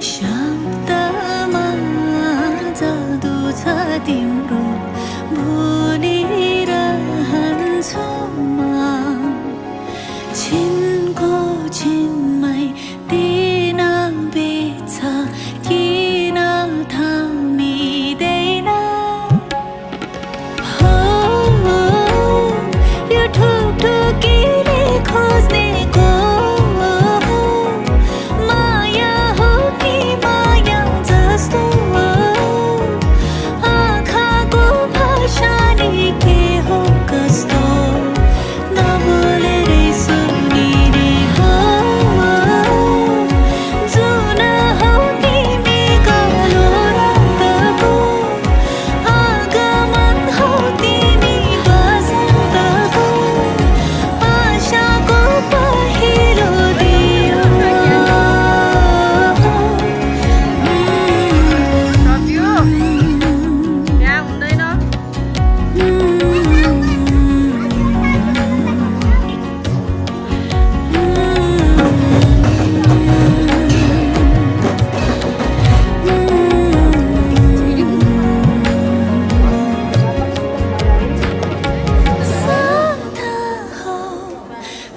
शब्दमा जादु छ तिम्रो भुलिरहन्छु म छिनको छिनमै दिन बित्छ किन थामिँदैन हो यो ठुकठुकीले खोज्नेको माया हो कि माया जस्तो आँखाको भाषा नि के हो कस्तो नबोलेरै सुनिने हो जुन हो तिमी कालो रातको आगमन हो तिमी बसन्तको आशाको पहिलो दियो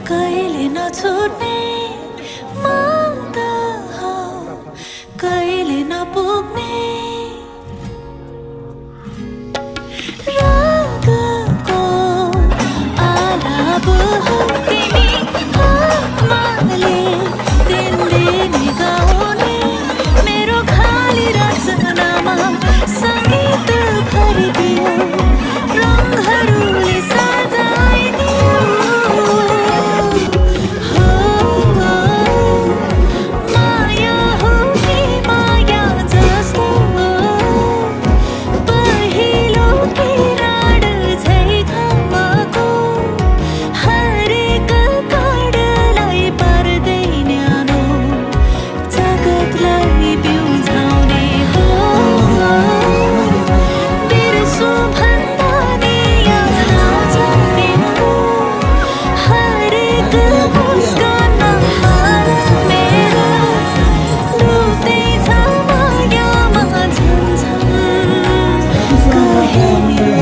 कहिले नछुट्ने माद हो कहिले नपुग्ने रागको आलाप हो तिमी आत्माले दिनदिनै गाउने मेरो खाली रचनामा सङ्गीत भरिदियो रङहरूले सजाइदियो माया हो कि माया जस्तो पहिलो किरण झै घामको हरेक कडलाई पर्दै न्यानो जगतलाई बिउझाउने हो बिर्सु भन्दा नि याद आउँछ तिम्रो हरेक मुस्कानमा मेरो डुब्दैछ मायामा झन्झन कहिरो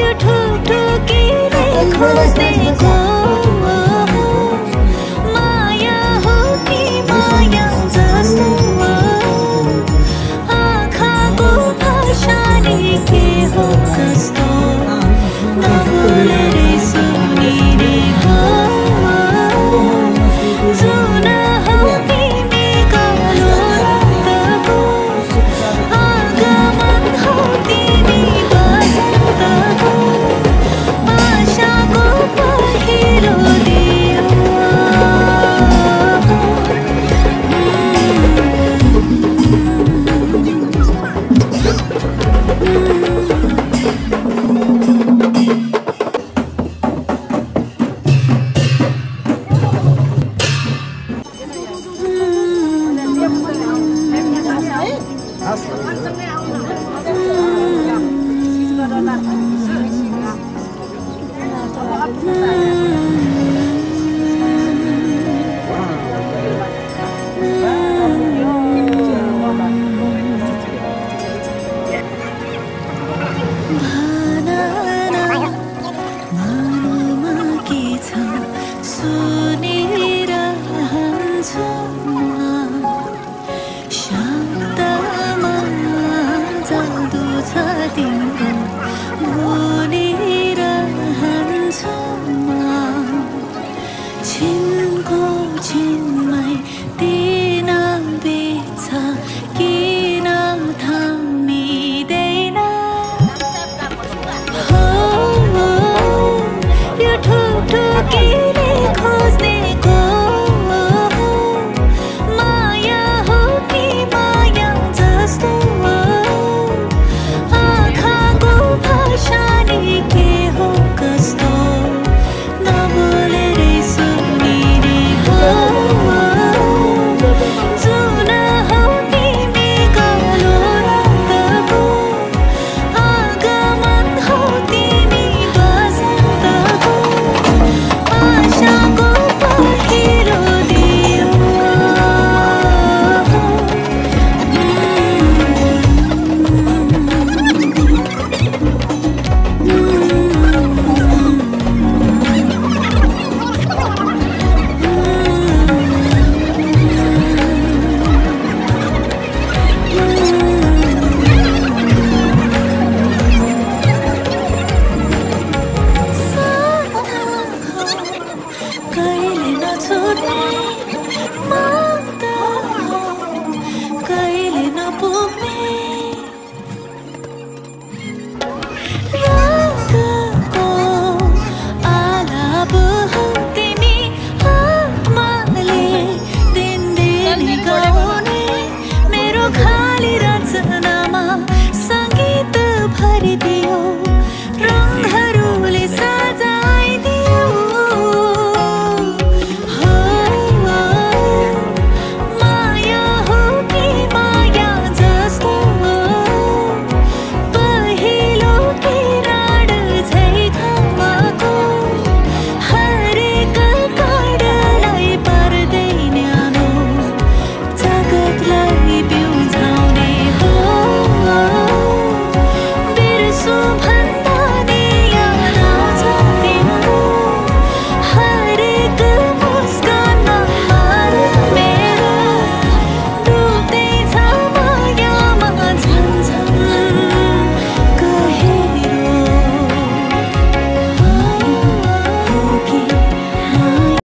यो ठुकठुकीले खोज्नेको माया हो कि माया जस्तो आँखाको भाषा नि के हो कस्तो नबोलेरै सुनिने हो जुन हो तिमी कालो रातको आगमन हो तिमी बसन्तको आशाको आँसु